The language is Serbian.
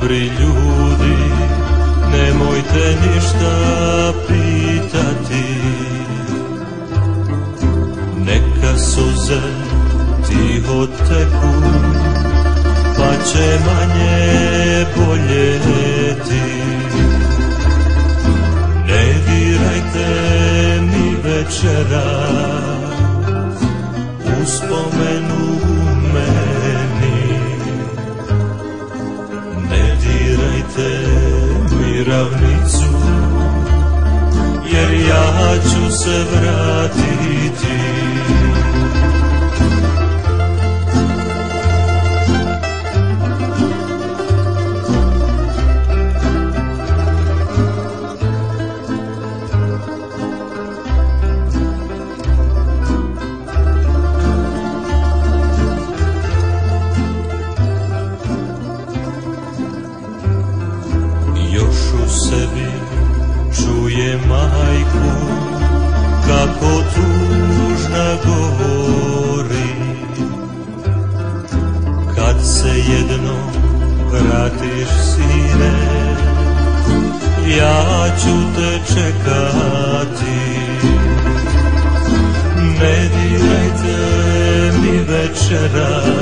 Dobri ljudi, nemojte ništa pitati, neka suze tiho teku, pa će manje boljeti. Ne dirajte mi večeras uspomenu meni, ne dirajte mi ravnicu, jer ja ću se vratiti. Još u sebi čuje majku kako tužna govori, kad se jednom vratiš sine, ja ću te čekati. Ne dirajte mi večeras